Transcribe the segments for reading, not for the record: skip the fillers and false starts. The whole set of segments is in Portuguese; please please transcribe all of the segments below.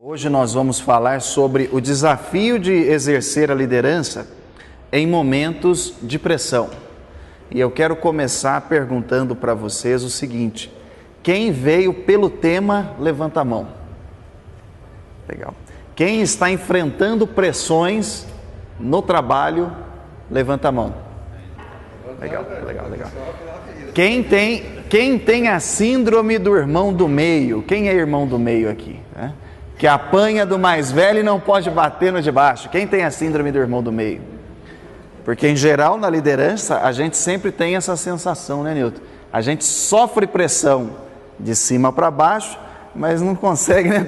Hoje nós vamos falar sobre o desafio de exercer a liderança em momentos de pressão. E eu quero começar perguntando para vocês o seguinte: quem veio pelo tema, levanta a mão. Legal. Quem está enfrentando pressões no trabalho, levanta a mão. Legal. Quem tem a síndrome do irmão do meio? Quem é irmão do meio aqui? Que apanha do mais velho e não pode bater no de baixo. Quem tem a síndrome do irmão do meio? Porque em geral na liderança a gente sempre tem essa sensação, né, Nilton? A gente sofre pressão de cima para baixo, mas não consegue, né,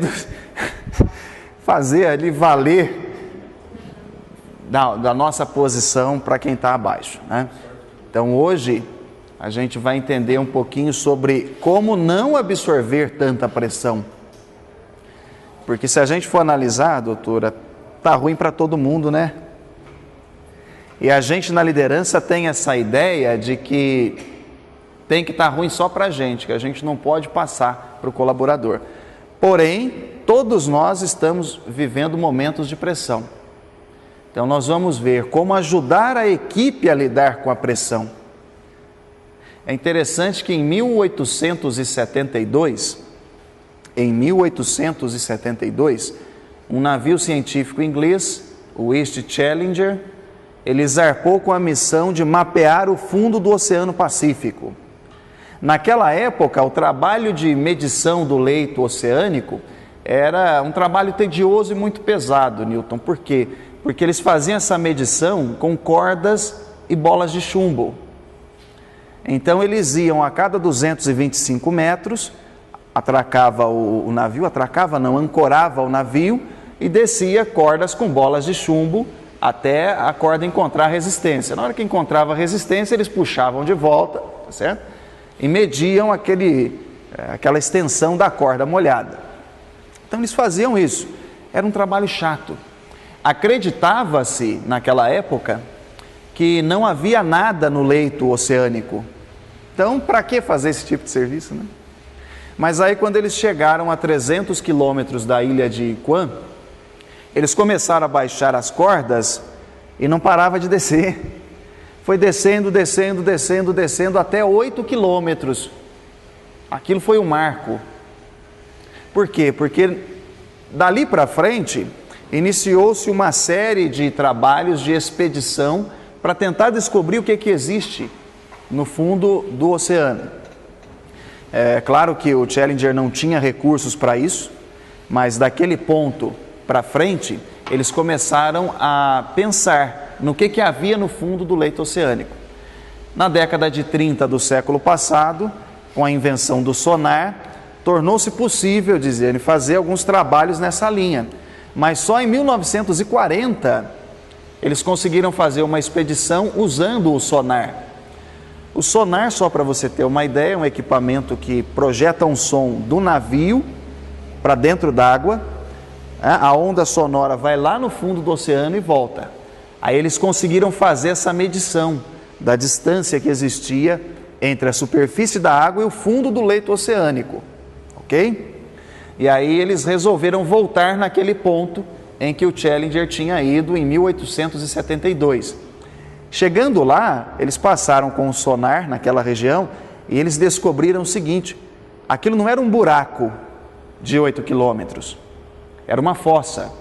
fazer ali valer da nossa posição para quem está abaixo, né? Então hoje a gente vai entender um pouquinho sobre como não absorver tanta pressão. Porque se a gente for analisar, doutora, tá ruim para todo mundo, né? E a gente na liderança tem essa ideia de que tem que estar ruim só para a gente, que a gente não pode passar para o colaborador. Porém, todos nós estamos vivendo momentos de pressão. Então nós vamos ver como ajudar a equipe a lidar com a pressão. É interessante que em 1872, um navio científico inglês, o East Challenger, ele zarpou com a missão de mapear o fundo do Oceano Pacífico. Naquela época, o trabalho de medição do leito oceânico era um trabalho tedioso e muito pesado, Newton. Por quê? Porque eles faziam essa medição com cordas e bolas de chumbo. Então eles iam a cada 225 metros, ancorava o navio e descia cordas com bolas de chumbo até a corda encontrar resistência. Na hora que encontrava resistência, eles puxavam de volta, tá certo? E mediam aquela extensão da corda molhada. Então eles faziam isso. Era um trabalho chato. Acreditava-se naquela época que não havia nada no leito oceânico. Então, para que fazer esse tipo de serviço, né? Mas aí quando eles chegaram a 300 quilômetros da ilha de Guam, eles começaram a baixar as cordas e não parava de descer. Foi descendo até 8 quilômetros. Aquilo foi um marco. Por quê? Porque dali para frente iniciou-se uma série de trabalhos de expedição para tentar descobrir o que existe no fundo do oceano. É claro que o Challenger não tinha recursos para isso, mas daquele ponto para frente, eles começaram a pensar no que havia no fundo do leito oceânico. Na década de 30 do século passado, com a invenção do sonar, tornou-se possível, dizia ele, fazer alguns trabalhos nessa linha. Mas só em 1940, eles conseguiram fazer uma expedição usando o sonar. O sonar, só para você ter uma ideia, é um equipamento que projeta um som do navio para dentro d'água, a onda sonora vai lá no fundo do oceano e volta. Aí eles conseguiram fazer essa medição da distância que existia entre a superfície da água e o fundo do leito oceânico, ok? E aí eles resolveram voltar naquele ponto em que o Challenger tinha ido em 1872. Chegando lá, eles passaram com o sonar naquela região e eles descobriram o seguinte: aquilo não era um buraco de 8 quilômetros, era uma fossa.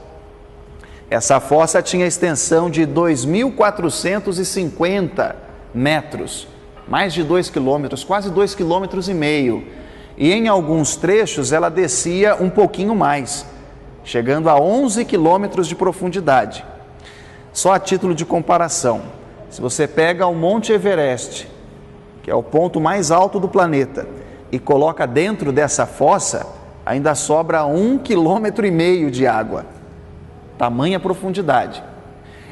Essa fossa tinha extensão de 2.450 metros, mais de 2 quilômetros, quase 2,5 quilômetros. E em alguns trechos ela descia um pouquinho mais, chegando a 11 quilômetros de profundidade. Só a título de comparação, se você pega o Monte Everest, que é o ponto mais alto do planeta, e coloca dentro dessa fossa, ainda sobra 1,5 quilômetro de água. Tamanha profundidade.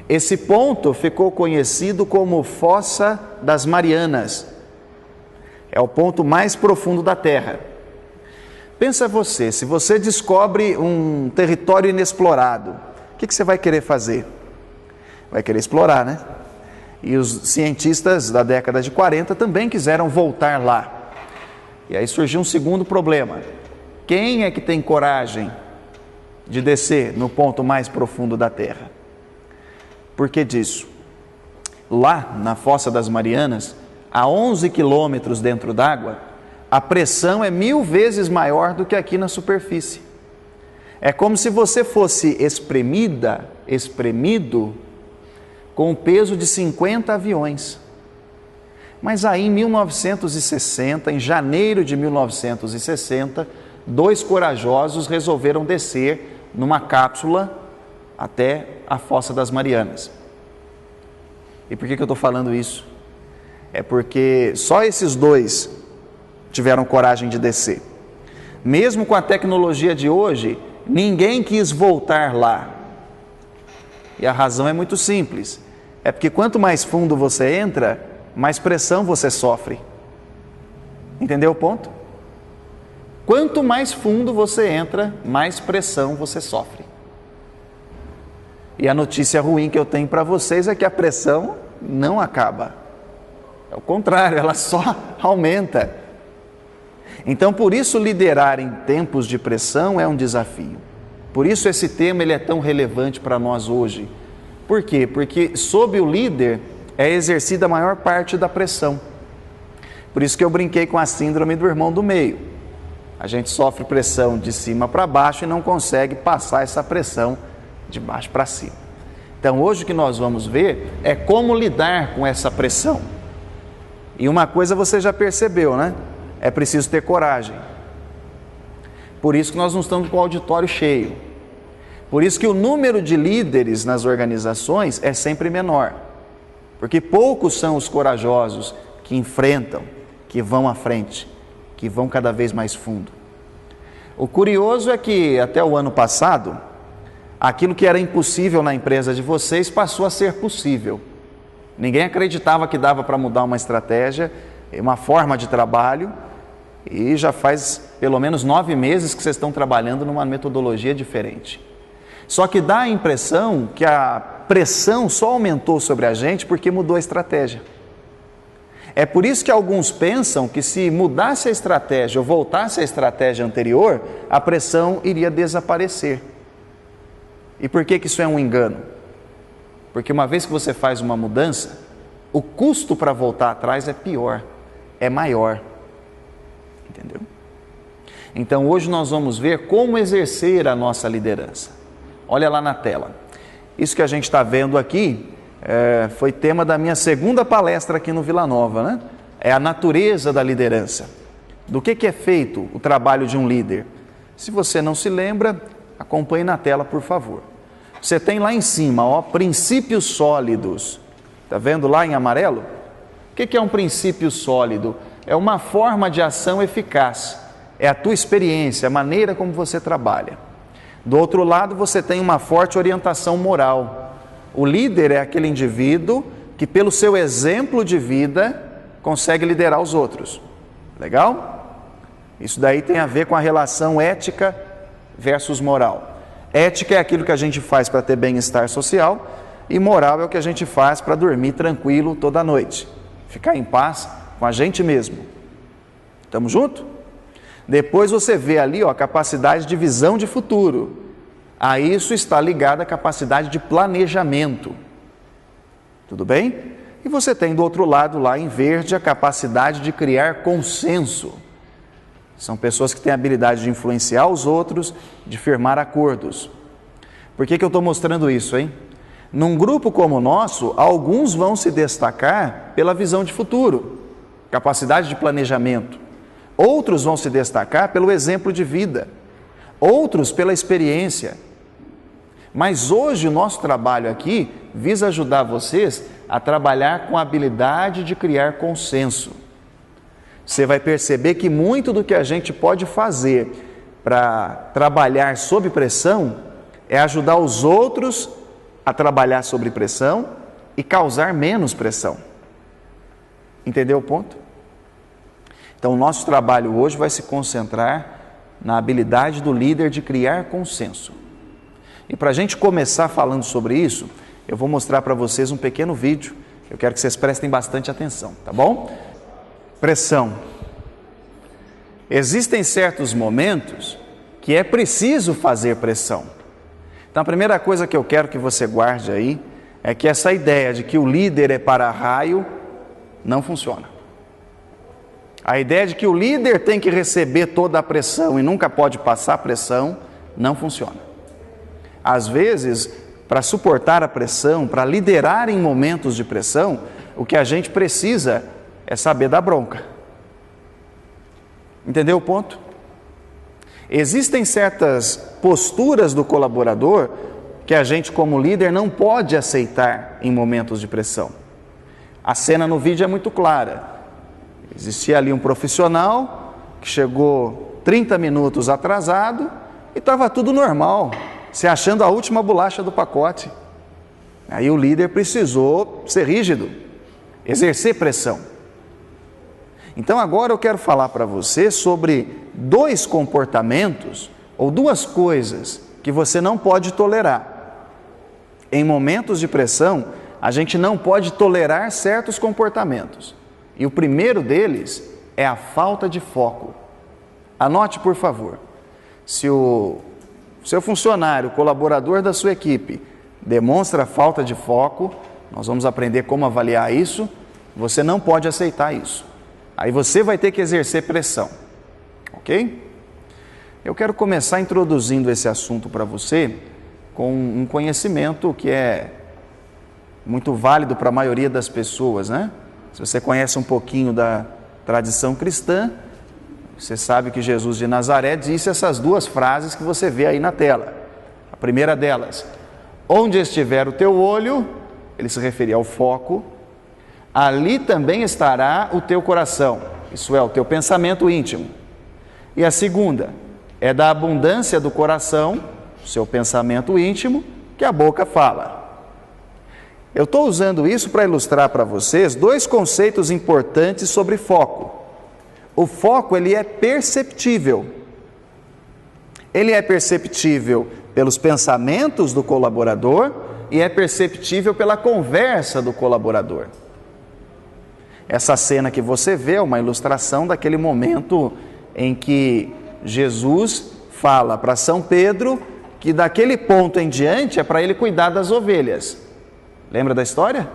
Esse ponto ficou conhecido como Fossa das Marianas. É o ponto mais profundo da Terra. Pensa você, se você descobre um território inexplorado, o que você vai querer fazer? Vai querer explorar, né? E os cientistas da década de 40 também quiseram voltar lá. E aí surgiu um segundo problema. Quem é que tem coragem de descer no ponto mais profundo da Terra. Por que disso? Lá na Fossa das Marianas, a 11 quilômetros dentro d'água, a pressão é 1000 vezes maior do que aqui na superfície. É como se você fosse espremido com o peso de 50 aviões. Mas aí em 1960, em janeiro de 1960, 2 corajosos resolveram descer numa cápsula até a Fossa das Marianas. E por que eu estou falando isso? É porque só esses 2 tiveram coragem de descer. Mesmo com a tecnologia de hoje, ninguém quis voltar lá. E a razão é muito simples. É porque quanto mais fundo você entra, mais pressão você sofre. Entendeu o ponto? Quanto mais fundo você entra, mais pressão você sofre. E a notícia ruim que eu tenho para vocês é que a pressão não acaba. É o contrário, ela só aumenta. Então, por isso, liderar em tempos de pressão é um desafio. Por isso, esse tema ele é tão relevante para nós hoje. Por quê? Porque sob o líder é exercida a maior parte da pressão. Por isso que eu brinquei com a síndrome do irmão do meio. A gente sofre pressão de cima para baixo e não consegue passar essa pressão de baixo para cima. Então, hoje o que nós vamos ver é como lidar com essa pressão. E uma coisa você já percebeu, né? É preciso ter coragem. Por isso que nós não estamos com o auditório cheio. Por isso que o número de líderes nas organizações é sempre menor. Porque poucos são os corajosos que enfrentam, que vão à frente, que vão cada vez mais fundo. O curioso é que até o ano passado, aquilo que era impossível na empresa de vocês passou a ser possível. Ninguém acreditava que dava para mudar uma estratégia, uma forma de trabalho, e já faz pelo menos 9 meses que vocês estão trabalhando numa metodologia diferente. Só que dá a impressão que a pressão só aumentou sobre a gente porque mudou a estratégia. É por isso que alguns pensam que se mudasse a estratégia ou voltasse à estratégia anterior, a pressão iria desaparecer. E por que isso é um engano? Porque uma vez que você faz uma mudança, o custo para voltar atrás é pior, é maior. Entendeu? Então hoje nós vamos ver como exercer a nossa liderança. Olha lá na tela. Isso que a gente está vendo aqui foi tema da minha segunda palestra aqui no Vila Nova, né? É a natureza da liderança. Do que é feito o trabalho de um líder? Se você não se lembra, acompanhe na tela, por favor. Você tem lá em cima, ó, princípios sólidos. Está vendo lá em amarelo? O que é um princípio sólido? É uma forma de ação eficaz. É a tua experiência, a maneira como você trabalha. Do outro lado, você tem uma forte orientação moral. O líder é aquele indivíduo que, pelo seu exemplo de vida, consegue liderar os outros. Legal? Isso daí tem a ver com a relação ética versus moral. Ética é aquilo que a gente faz para ter bem-estar social e moral é o que a gente faz para dormir tranquilo toda noite. Ficar em paz com a gente mesmo. Estamos juntos? Depois você vê ali, ó, a capacidade de visão de futuro. A isso está ligada a capacidade de planejamento. Tudo bem? E você tem do outro lado, lá em verde, a capacidade de criar consenso. São pessoas que têm a habilidade de influenciar os outros, de firmar acordos. Por que eu estou mostrando isso, hein? Num grupo como o nosso, alguns vão se destacar pela visão de futuro, capacidade de planejamento. Outros vão se destacar pelo exemplo de vida. Outros pela experiência. Mas hoje o nosso trabalho aqui visa ajudar vocês a trabalhar com a habilidade de criar consenso. Você vai perceber que muito do que a gente pode fazer para trabalhar sob pressão é ajudar os outros a trabalhar sob pressão e causar menos pressão. Entendeu o ponto? Então, o nosso trabalho hoje vai se concentrar na habilidade do líder de criar consenso. E para a gente começar falando sobre isso, eu vou mostrar para vocês um pequeno vídeo. Eu quero que vocês prestem bastante atenção, tá bom? Pressão. Existem certos momentos que é preciso fazer pressão. Então a primeira coisa que eu quero que você guarde aí é que essa ideia de que o líder é para-raio não funciona. A ideia de que o líder tem que receber toda a pressão e nunca pode passar pressão não funciona. Às vezes, para suportar a pressão, para liderar em momentos de pressão, o que a gente precisa é saber dar bronca. Entendeu o ponto? Existem certas posturas do colaborador que a gente, como líder, não pode aceitar em momentos de pressão. A cena no vídeo é muito clara. Existia ali um profissional que chegou 30 minutos atrasado e estava tudo normal, se achando a última bolacha do pacote. Aí o líder precisou ser rígido, exercer pressão. Então agora eu quero falar para você sobre 2 comportamentos ou 2 coisas que você não pode tolerar. Em momentos de pressão, a gente não pode tolerar certos comportamentos. E o primeiro deles é a falta de foco. Anote, por favor. Se o seu funcionário, o colaborador da sua equipe, demonstra falta de foco, nós vamos aprender como avaliar isso, você não pode aceitar isso. Aí você vai ter que exercer pressão, ok? Eu quero começar introduzindo esse assunto para você com um conhecimento que é muito válido para a maioria das pessoas, né? Se você conhece um pouquinho da tradição cristã, você sabe que Jesus de Nazaré disse essas 2 frases que você vê aí na tela. A primeira delas, onde estiver o teu olho, ele se referia ao foco, ali também estará o teu coração, isso é, o teu pensamento íntimo. E a segunda, é da abundância do coração, o seu pensamento íntimo, que a boca fala. Eu estou usando isso para ilustrar para vocês 2 conceitos importantes sobre foco. O foco, ele é perceptível. Ele é perceptível pelos pensamentos do colaborador e é perceptível pela conversa do colaborador. Essa cena que você vê é uma ilustração daquele momento em que Jesus fala para São Pedro que daquele ponto em diante é para ele cuidar das ovelhas. Lembra da história?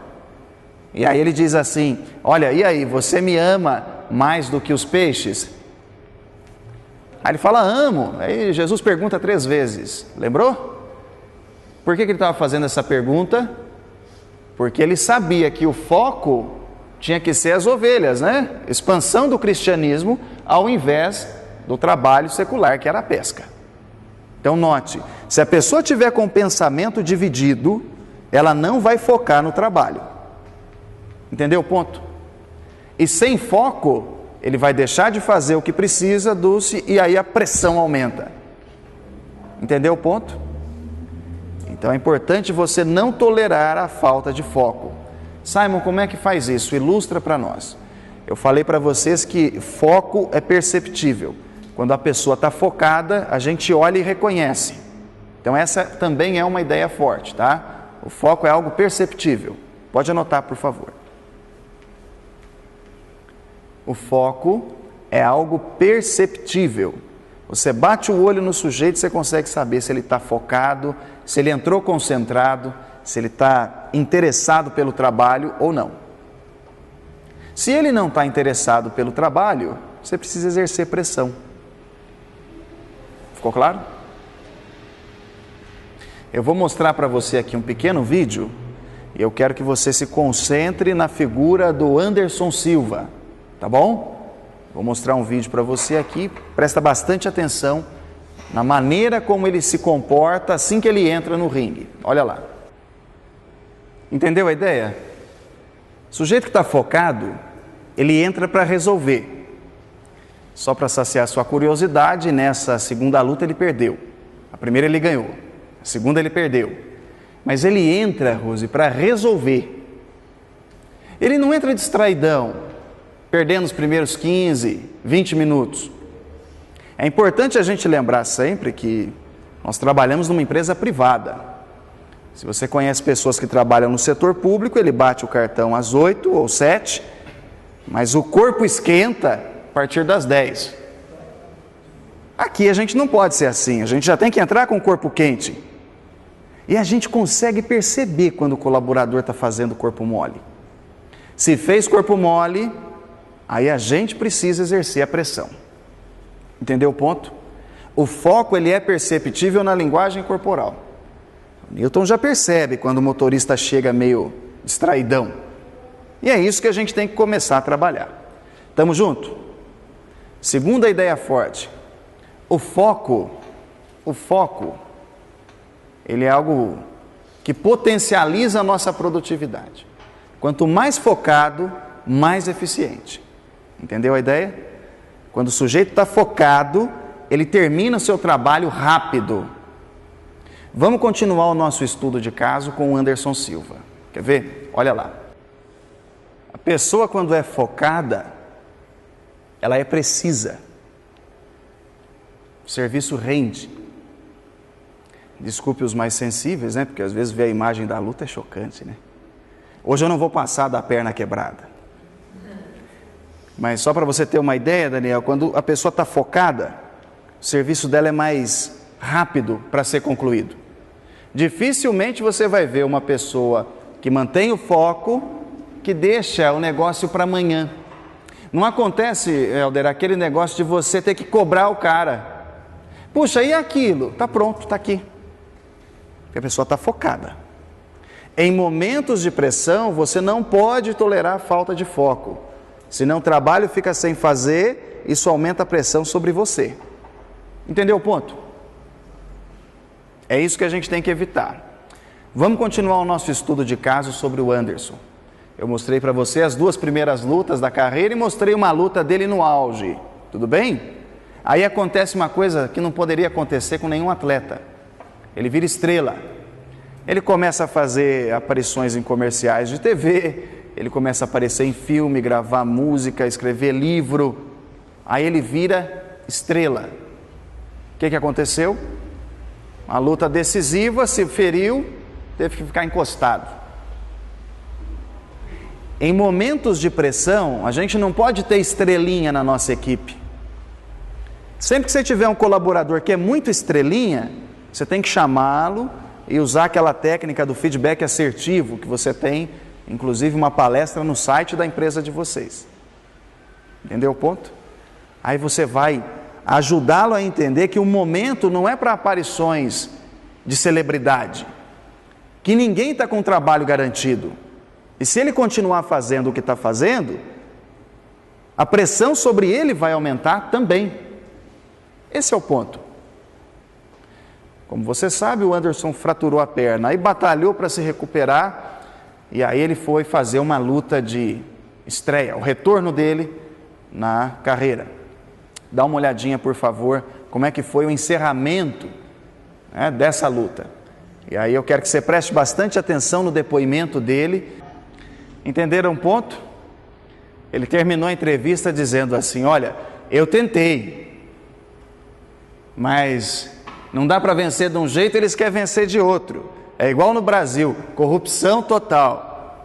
E aí ele diz assim, olha, e aí, você me ama mais do que os peixes? Aí ele fala, amo. Aí Jesus pergunta 3 vezes, lembrou? Por que ele estava fazendo essa pergunta? Porque ele sabia que o foco tinha que ser as ovelhas, né? Expansão do cristianismo ao invés do trabalho secular, que era a pesca. Então note, se a pessoa tiver com o pensamento dividido, ela não vai focar no trabalho. Entendeu o ponto? E sem foco, ele vai deixar de fazer o que precisa, Dulce, e aí a pressão aumenta. Entendeu o ponto? Então é importante você não tolerar a falta de foco. Simon, como é que faz isso? Ilustra para nós. Eu falei para vocês que foco é perceptível. Quando a pessoa está focada, a gente olha e reconhece. Então essa também é uma ideia forte, tá? O foco é algo perceptível. Pode anotar, por favor. O foco é algo perceptível. Você bate o olho no sujeito, você consegue saber se ele está focado, se ele entrou concentrado, se ele está interessado pelo trabalho ou não. Se ele não está interessado pelo trabalho, você precisa exercer pressão. Ficou claro? Eu vou mostrar para você aqui um pequeno vídeo e eu quero que você se concentre na figura do Anderson Silva, tá bom? Vou mostrar um vídeo para você aqui, presta bastante atenção na maneira como ele se comporta assim que ele entra no ringue. Olha lá. Entendeu a ideia? O sujeito que está focado, ele entra para resolver. Só para saciar sua curiosidade, nessa segunda luta ele perdeu. A primeira ele ganhou, a segunda ele perdeu. Mas ele entra, Rose, para resolver. Ele não entra distraidão, perdendo os primeiros 15, 20 minutos. É importante a gente lembrar sempre que nós trabalhamos numa empresa privada. Se você conhece pessoas que trabalham no setor público, ele bate o cartão às 8 ou 7, mas o corpo esquenta a partir das 10. Aqui a gente não pode ser assim, a gente já tem que entrar com o corpo quente. E a gente consegue perceber quando o colaborador está fazendo corpo mole. Se fez corpo mole, aí a gente precisa exercer a pressão. Entendeu o ponto? O foco ele é perceptível na linguagem corporal. O Newton já percebe quando o motorista chega meio distraidão. E é isso que a gente tem que começar a trabalhar. Estamos juntos? Segunda ideia forte. O foco, ele é algo que potencializa a nossa produtividade. Quanto mais focado, mais eficiente. Entendeu a ideia? Quando o sujeito está focado, ele termina o seu trabalho rápido. Vamos continuar o nosso estudo de caso com o Anderson Silva. Quer ver? Olha lá. A pessoa, quando é focada, ela é precisa. O serviço rende. Desculpe os mais sensíveis, né? Porque às vezes ver a imagem da luta é chocante, né? Hoje eu não vou passar da perna quebrada. Mas só para você ter uma ideia, Daniel, quando a pessoa está focada, o serviço dela é mais rápido para ser concluído. Dificilmente você vai ver uma pessoa que mantém o foco, que deixa o negócio para amanhã. Não acontece, Helder, aquele negócio de você ter que cobrar o cara. Puxa, e aquilo? Está pronto, está aqui. Porque a pessoa está focada. Em momentos de pressão, você não pode tolerar falta de foco. Senão o trabalho fica sem fazer, isso aumenta a pressão sobre você. Entendeu o ponto? É isso que a gente tem que evitar. Vamos continuar o nosso estudo de caso sobre o Anderson. Eu mostrei para você as 2 primeiras lutas da carreira e mostrei uma luta dele no auge. Tudo bem? Aí acontece uma coisa que não poderia acontecer com nenhum atleta. Ele vira estrela. Ele começa a fazer aparições em comerciais de TV, ele começa a aparecer em filme, gravar música, escrever livro. Aí ele vira estrela. O que aconteceu? Uma luta decisiva, se feriu, teve que ficar encostado. Em momentos de pressão, a gente não pode ter estrelinha na nossa equipe. Sempre que você tiver um colaborador que é muito estrelinha, você tem que chamá-lo e usar aquela técnica do feedback assertivo que você tem, inclusive uma palestra no site da empresa de vocês. Entendeu o ponto? Aí você vai ajudá-lo a entender que o momento não é para aparições de celebridade, que ninguém está com trabalho garantido. E se ele continuar fazendo o que está fazendo, a pressão sobre ele vai aumentar também. Esse é o ponto. Como você sabe, o Anderson fraturou a perna, aí batalhou para se recuperar, e aí ele foi fazer uma luta de estreia, o retorno dele na carreira. Dá uma olhadinha, por favor, como é que foi o encerramento, né, dessa luta. E aí eu quero que você preste bastante atenção no depoimento dele. Entenderam um ponto? Ele terminou a entrevista dizendo assim: olha, eu tentei, mas não dá para vencer de um jeito, eles querem vencer de outro. É igual no Brasil, corrupção total.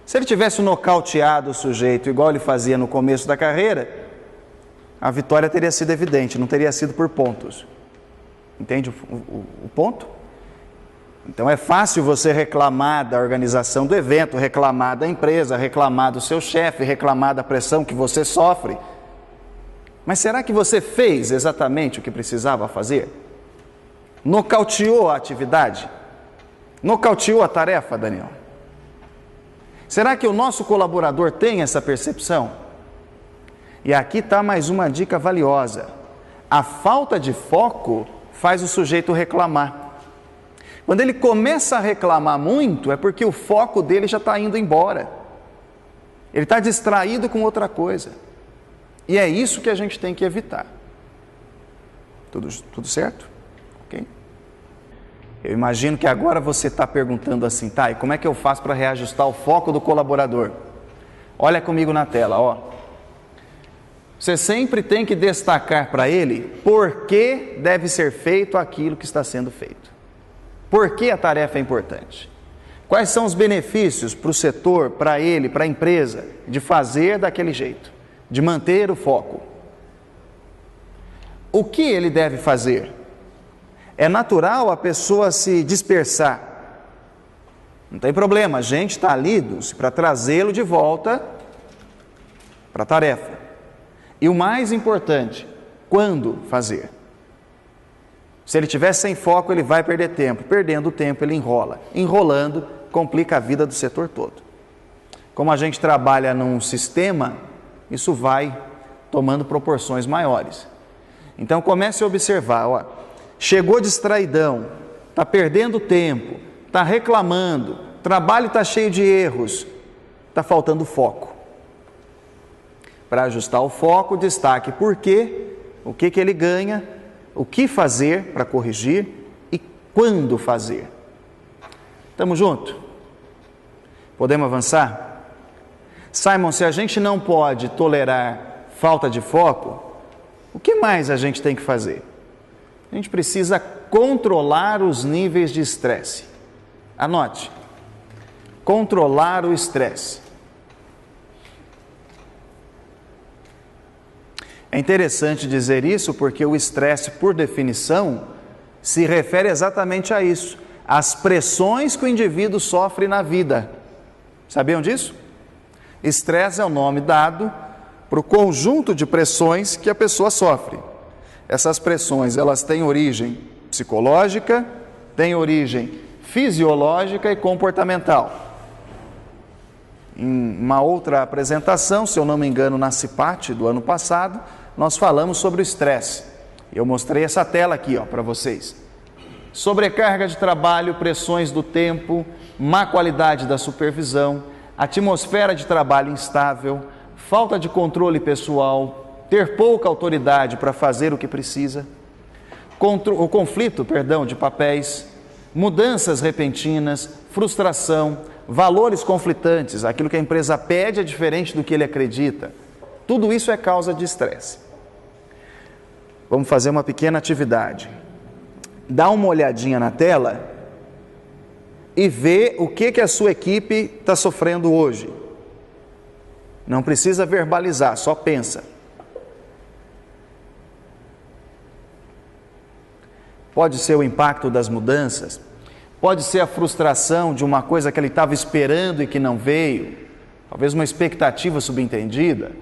Se ele tivesse nocauteado o sujeito, igual ele fazia no começo da carreira, a vitória teria sido evidente, não teria sido por pontos. Entende o ponto? Então é fácil você reclamar da organização do evento, reclamar da empresa, reclamar do seu chefe, reclamar da pressão que você sofre. Mas será que você fez exatamente o que precisava fazer? Nocauteou a atividade? Nocauteou a tarefa, Daniel? Será que o nosso colaborador tem essa percepção? E aqui está mais uma dica valiosa. A falta de foco faz o sujeito reclamar. Quando ele começa a reclamar muito, é porque o foco dele já está indo embora. Ele está distraído com outra coisa. E é isso que a gente tem que evitar. Tudo certo? Ok? Eu imagino que agora você está perguntando assim, tá, e como é que eu faço para reajustar o foco do colaborador? Olha comigo na tela, ó. Você sempre tem que destacar para ele por que deve ser feito aquilo que está sendo feito. Por que a tarefa é importante? Quais são os benefícios para o setor, para ele, para a empresa, de fazer daquele jeito, de manter o foco? O que ele deve fazer? É natural a pessoa se dispersar. Não tem problema, a gente está ali para trazê-lo de volta para a tarefa. E o mais importante, quando fazer? Se ele estiver sem foco, ele vai perder tempo. Perdendo tempo, ele enrola. Enrolando, complica a vida do setor todo. Como a gente trabalha num sistema, isso vai tomando proporções maiores. Então comece a observar, ó, chegou distraidão, está perdendo tempo, está reclamando, o trabalho está cheio de erros, está faltando foco. Para ajustar o foco, destaque por quê, o que ele ganha, o que fazer para corrigir e quando fazer. Estamos juntos? Podemos avançar? Simon, se a gente não pode tolerar falta de foco, o que mais a gente tem que fazer? A gente precisa controlar os níveis de estresse. Anote. Controlar o estresse. É interessante dizer isso porque o estresse, por definição, se refere exatamente a isso. Às pressões que o indivíduo sofre na vida. Sabiam disso? Estresse é o nome dado para o conjunto de pressões que a pessoa sofre. Essas pressões, elas têm origem psicológica, têm origem fisiológica e comportamental. Em uma outra apresentação, se eu não me engano, na CIPAT do ano passado, nós falamos sobre o estresse. Eu mostrei essa tela aqui, para vocês. Sobrecarga de trabalho, pressões do tempo, má qualidade da supervisão, atmosfera de trabalho instável, falta de controle pessoal, ter pouca autoridade para fazer o que precisa, o conflito, de papéis, mudanças repentinas, frustração, valores conflitantes, aquilo que a empresa pede é diferente do que ele acredita. Tudo isso é causa de estresse. Vamos fazer uma pequena atividade. Dá uma olhadinha na tela e vê o que a sua equipe está sofrendo hoje. Não precisa verbalizar, só pensa. Pode ser o impacto das mudanças, pode ser a frustração de uma coisa que ele estava esperando e que não veio, talvez uma expectativa subentendida,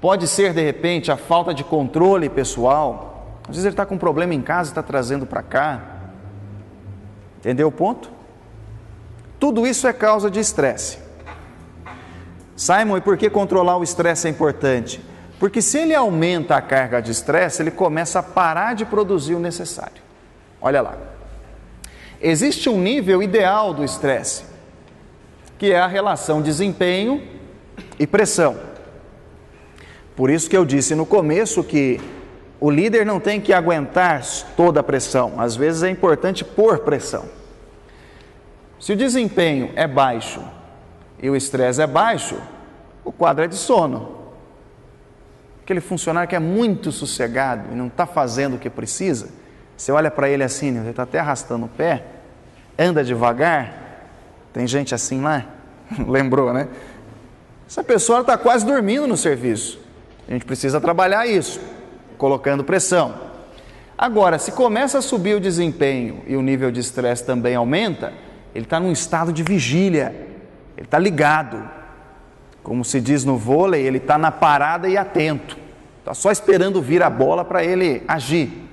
pode ser de repente a falta de controle pessoal, às vezes ele está com um problema em casa e está trazendo para cá. Entendeu o ponto? Tudo isso é causa de estresse. Simon, e por que controlar o estresse é importante? Porque se ele aumenta a carga de estresse, ele começa a parar de produzir o necessário. Olha lá. Existe um nível ideal do estresse, que é a relação desempenho e pressão. Por isso que eu disse no começo que o líder não tem que aguentar toda a pressão. Às vezes é importante pôr pressão. Se o desempenho é baixo e o estresse é baixo, o quadro é de sono. Aquele funcionário que é muito sossegado e não está fazendo o que precisa, você olha para ele assim, ele está até arrastando o pé, anda devagar, tem gente assim lá, lembrou, né? Essa pessoa está quase dormindo no serviço. A gente precisa trabalhar isso, colocando pressão. Agora, se começa a subir o desempenho e o nível de estresse também aumenta, ele está num estado de vigília, ele está ligado. Como se diz no vôlei, ele está na parada e atento. Está só esperando vir a bola para ele agir.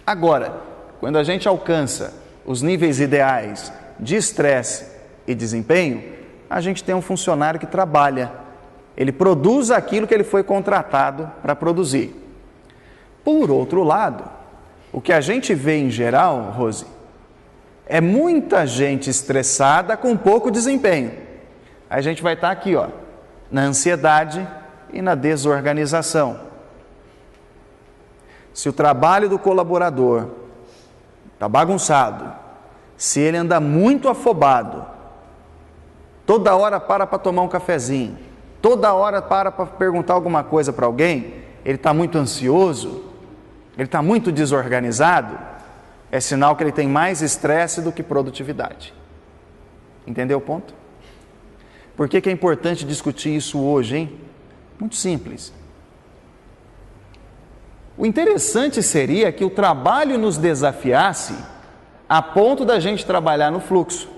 Agora, quando a gente alcança os níveis ideais de estresse e desempenho, a gente tem um funcionário que trabalha. Ele produz aquilo que ele foi contratado para produzir. Por outro lado, o que a gente vê em geral, Rose, é muita gente estressada com pouco desempenho. A gente vai estar aqui, na ansiedade e na desorganização. Se o trabalho do colaborador está bagunçado, se ele anda muito afobado, toda hora para tomar um cafezinho, toda hora para perguntar alguma coisa para alguém, ele está muito ansioso, ele está muito desorganizado, é sinal que ele tem mais estresse do que produtividade. Entendeu o ponto? Por que é importante discutir isso hoje, hein? Muito simples. O interessante seria que o trabalho nos desafiasse a ponto da gente trabalhar no fluxo,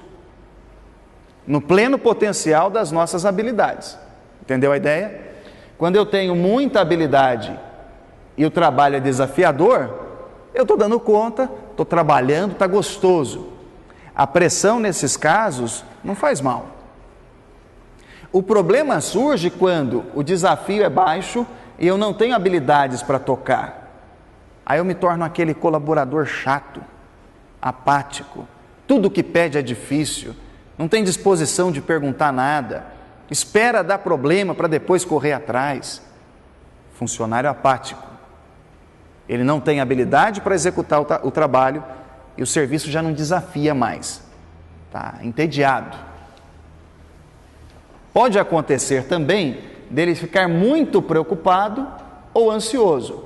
no pleno potencial das nossas habilidades. Entendeu a ideia? Quando eu tenho muita habilidade e o trabalho é desafiador, eu estou dando conta, estou trabalhando, está gostoso. A pressão nesses casos não faz mal. O problema surge quando o desafio é baixo e eu não tenho habilidades para tocar. Aí eu me torno aquele colaborador chato, apático. Tudo que pede é difícil, não tem disposição de perguntar nada, espera dar problema para depois correr atrás. Funcionário apático. Ele não tem habilidade para executar o trabalho e o serviço já não desafia mais. Está entediado. Pode acontecer também dele ficar muito preocupado ou ansioso.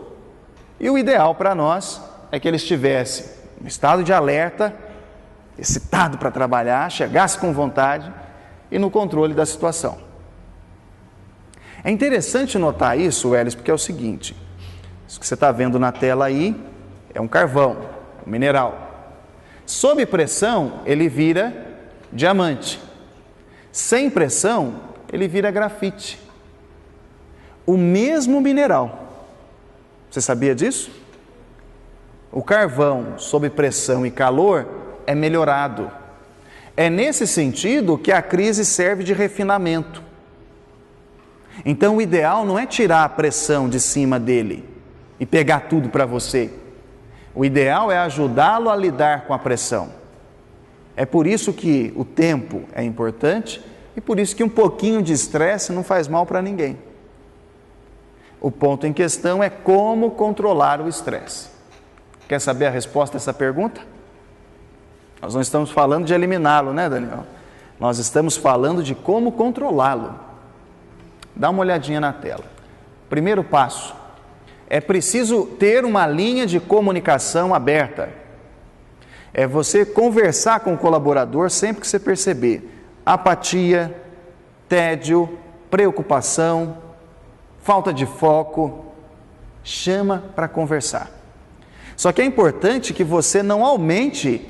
E o ideal para nós é que ele estivesse no estado de alerta, excitado para trabalhar, chegasse com vontade e no controle da situação. É interessante notar isso, Welles, porque é o seguinte: isso que você está vendo na tela aí é um carvão, um mineral. Sob pressão, ele vira diamante. Sem pressão, ele vira grafite. O mesmo mineral. Você sabia disso? O carvão, sob pressão e calor, é melhorado. É nesse sentido que a crise serve de refinamento. Então, o ideal não é tirar a pressão de cima dele e pegar tudo para você. O ideal é ajudá-lo a lidar com a pressão. É por isso que o tempo é importante e por isso que um pouquinho de estresse não faz mal para ninguém. O ponto em questão é como controlar o estresse. Quer saber a resposta a essa pergunta? Nós não estamos falando de eliminá-lo, né, Daniel? Nós estamos falando de como controlá-lo. Dá uma olhadinha na tela. Primeiro passo: é preciso ter uma linha de comunicação aberta. É você conversar com o colaborador sempre que você perceber apatia, tédio, preocupação, falta de foco. Chama para conversar. Só que é importante que você não aumente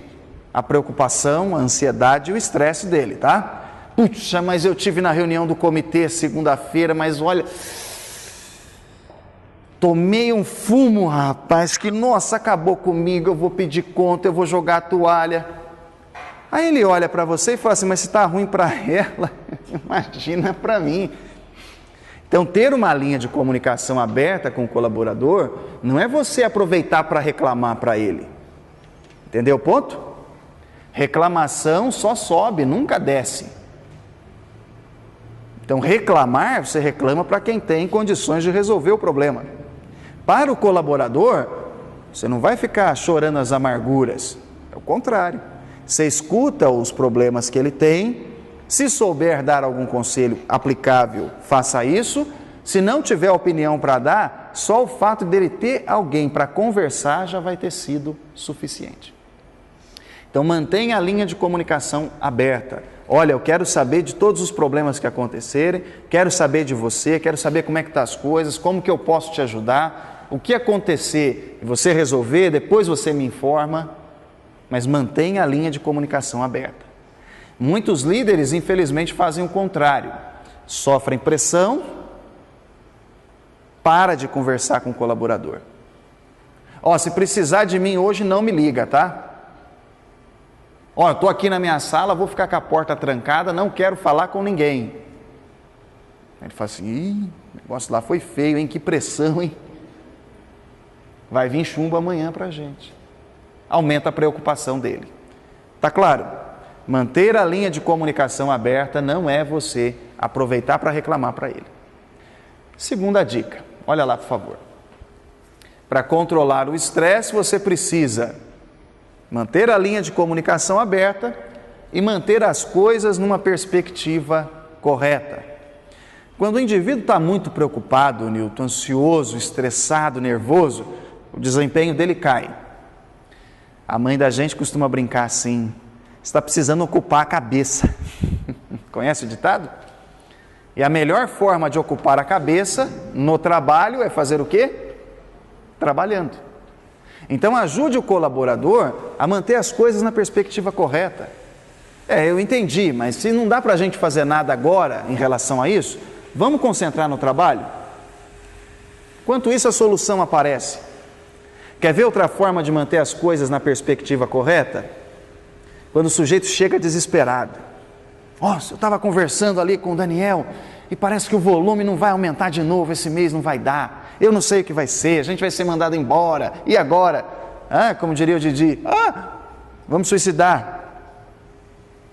a preocupação, a ansiedade e o estresse dele, tá? Puxa, mas eu tive na reunião do comitê segunda-feira, mas olha, tomei um fumo, rapaz, que nossa, acabou comigo, eu vou pedir conta, eu vou jogar a toalha. Aí ele olha para você e fala assim: mas se está ruim para ela, imagina para mim. Então, ter uma linha de comunicação aberta com o colaborador não é você aproveitar para reclamar para ele. Entendeu o ponto? Reclamação só sobe, nunca desce. Então, reclamar, você reclama para quem tem condições de resolver o problema. Para o colaborador, você não vai ficar chorando as amarguras. É o contrário. Você escuta os problemas que ele tem. Se souber dar algum conselho aplicável, faça isso. Se não tiver opinião para dar, só o fato dele ter alguém para conversar já vai ter sido suficiente. Então, mantenha a linha de comunicação aberta. Olha, eu quero saber de todos os problemas que acontecerem, quero saber de você, quero saber como é que estão as coisas, como que eu posso te ajudar, o que acontecer e você resolver, depois você me informa, mas mantenha a linha de comunicação aberta. Muitos líderes, infelizmente, fazem o contrário. Sofrem pressão, para de conversar com o colaborador. Ó, se precisar de mim hoje, não me liga, tá? Ó, eu estou aqui na minha sala, vou ficar com a porta trancada, não quero falar com ninguém. Ele fala assim: ih, o negócio lá foi feio, hein? Que pressão, hein? Vai vir chumbo amanhã para a gente. Aumenta a preocupação dele. Tá claro? Manter a linha de comunicação aberta não é você aproveitar para reclamar para ele. Segunda dica, olha lá, por favor. Para controlar o estresse, você precisa manter a linha de comunicação aberta e manter as coisas numa perspectiva correta. Quando o indivíduo está muito preocupado, Newton, ansioso, estressado, nervoso, o desempenho dele cai. A mãe da gente costuma brincar assim: está precisando ocupar a cabeça. Conhece o ditado? E a melhor forma de ocupar a cabeça no trabalho é fazer o quê? trabalhando. Então ajude o colaborador a manter as coisas na perspectiva correta. Eu entendi, mas se não dá para a gente fazer nada agora em relação a isso, vamos concentrar no trabalho? Enquanto isso, a solução aparece. Quer ver outra forma de manter as coisas na perspectiva correta? Quando o sujeito chega desesperado. Nossa, eu estava conversando ali com o Daniel e parece que o volume não vai aumentar de novo, esse mês não vai dar. Eu não sei o que vai ser, a gente vai ser mandado embora. E agora? Como diria o Didi, vamos suicidar.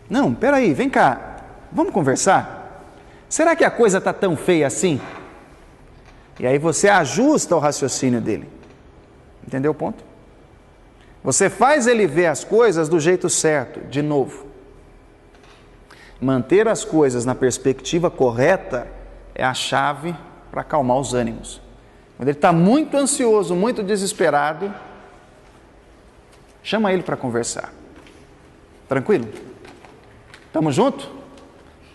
Não, peraí, vem cá, vamos conversar? Será que a coisa está tão feia assim? E aí você ajusta o raciocínio dele. Entendeu o ponto? Você faz ele ver as coisas do jeito certo, de novo. Manter as coisas na perspectiva correta é a chave para acalmar os ânimos. Quando ele está muito ansioso, muito desesperado, chama ele para conversar. Tranquilo? Estamos juntos?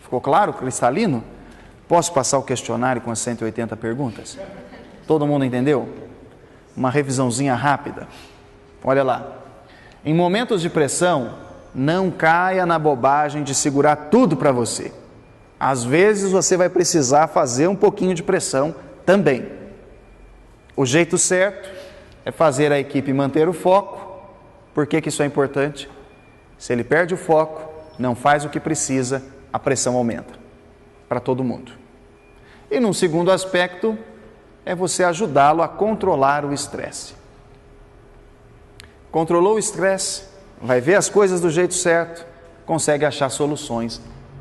Ficou claro, cristalino? Posso passar o questionário com as 180 perguntas? Todo mundo entendeu? Uma revisãozinha rápida. Olha lá. Em momentos de pressão, não caia na bobagem de segurar tudo para você. Às vezes você vai precisar fazer um pouquinho de pressão também. O jeito certo é fazer a equipe manter o foco. Por que isso é importante? Se ele perde o foco, não faz o que precisa, a pressão aumenta para todo mundo. E num segundo aspecto, é você ajudá-lo a controlar o estresse. Controlou o estresse, vai ver as coisas do jeito certo, consegue achar soluções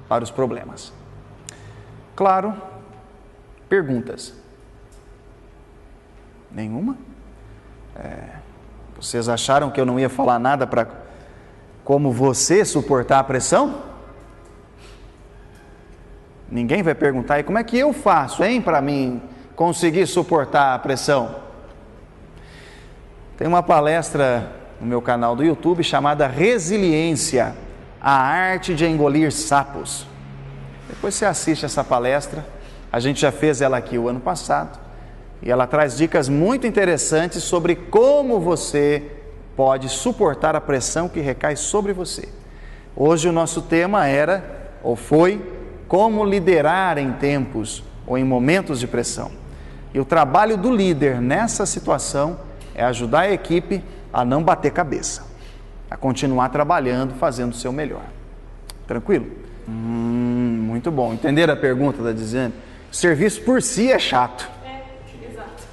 para os problemas. Claro, perguntas? Nenhuma? Vocês acharam que eu não ia falar nada para como você suportar a pressão? Ninguém vai perguntar, e como é que eu faço, para mim conseguir suportar a pressão? Tem uma palestra no meu canal do YouTube chamada Resiliência, a arte de engolir sapos. Depois você assiste essa palestra, a gente já fez ela aqui o ano passado, e ela traz dicas muito interessantes sobre como você pode suportar a pressão que recai sobre você. Hoje o nosso tema foi como liderar em tempos ou em momentos de pressão. E o trabalho do líder nessa situação é ajudar a equipe a não bater cabeça, a continuar trabalhando, fazendo o seu melhor. Tranquilo? Muito bom. Entenderam a pergunta da dizendo? O serviço por si é chato. Exato.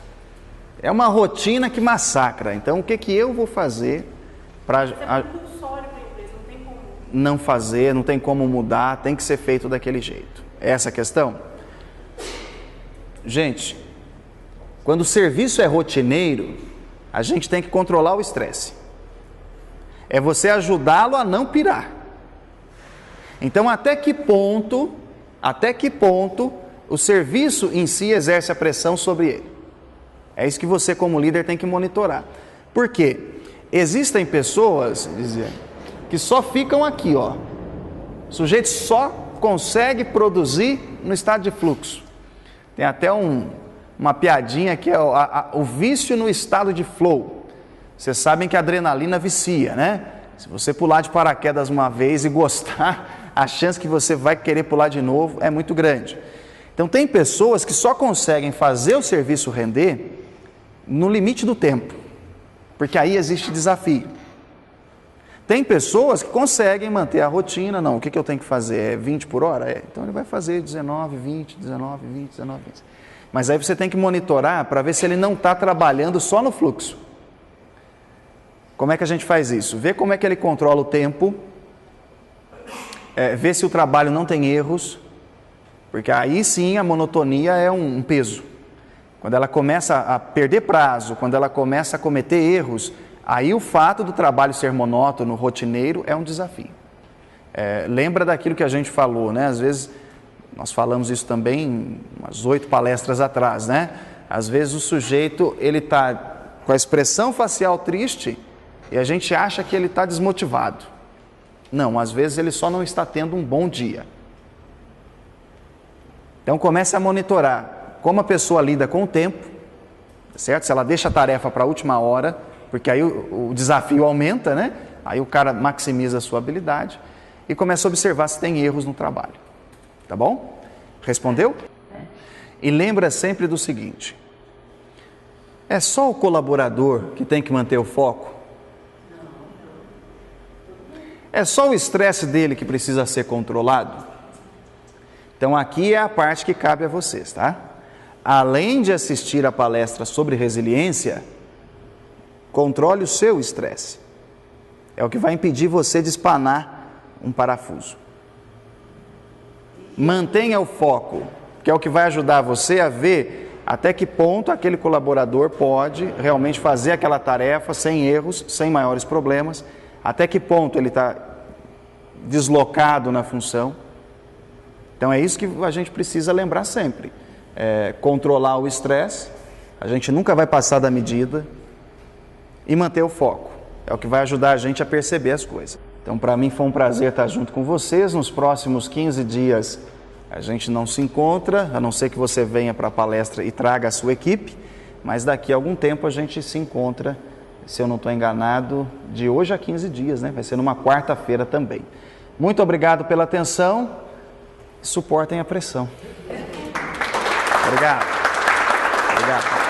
É uma rotina que massacra. Então, o que eu vou fazer para não fazer, não tem como mudar, tem que ser feito daquele jeito. Essa é a questão? Gente, quando o serviço é rotineiro, a gente tem que controlar o estresse. É você ajudá-lo a não pirar. Então, até que ponto o serviço em si exerce a pressão sobre ele? É isso que você, como líder, tem que monitorar. Por quê? Existem pessoas, que só ficam aqui, O sujeito só consegue produzir no estado de fluxo. Tem até uma piadinha que é o vício no estado de flow. Vocês sabem que a adrenalina vicia, né? Se você pular de paraquedas uma vez e gostar, a chance que você vai querer pular de novo é muito grande. Então tem pessoas que só conseguem fazer o serviço render no limite do tempo, porque aí existe desafio. Tem pessoas que conseguem manter a rotina, não, o que eu tenho que fazer? É 20 por hora? Então ele vai fazer 19, 20, 19, 20, 19, 20. Mas aí você tem que monitorar para ver se ele não está trabalhando só no fluxo. Como é que a gente faz isso? Vê como é que ele controla o tempo, vê se o trabalho não tem erros, porque aí sim a monotonia é um peso. Quando ela começa a perder prazo, quando ela começa a cometer erros, aí o fato do trabalho ser monótono, rotineiro, é um desafio. Lembra daquilo que a gente falou, né? Às vezes, nós falamos isso também umas 8 palestras atrás, né? Às vezes o sujeito, ele está com a expressão facial triste e a gente acha que ele está desmotivado. Não, às vezes ele só não está tendo um bom dia. Então comece a monitorar como a pessoa lida com o tempo, certo? Se ela deixa a tarefa para a última hora, porque aí o desafio aumenta, né? Aí o cara maximiza a sua habilidade e começa a observar se tem erros no trabalho. Tá bom? Respondeu? E lembra sempre do seguinte: é só o colaborador que tem que manter o foco? É só o estresse dele que precisa ser controlado? Então aqui é a parte que cabe a vocês, tá? Além de assistir a palestra sobre resiliência, controle o seu estresse. É o que vai impedir você de espanar um parafuso. Mantenha o foco, que é o que vai ajudar você a ver até que ponto aquele colaborador pode realmente fazer aquela tarefa sem erros, sem maiores problemas, até que ponto ele está deslocado na função. Então é isso que a gente precisa lembrar sempre. Controlar o estresse, a gente nunca vai passar da medida, e manter o foco. É o que vai ajudar a gente a perceber as coisas. Então para mim foi um prazer estar junto com vocês. Nos próximos 15 dias a gente não se encontra, a não ser que você venha para a palestra e traga a sua equipe, mas daqui a algum tempo a gente se encontra, se eu não estou enganado, de hoje a 15 dias, né? Vai ser numa quarta-feira também. Muito obrigado pela atenção, suportem a pressão. Obrigado. Obrigado.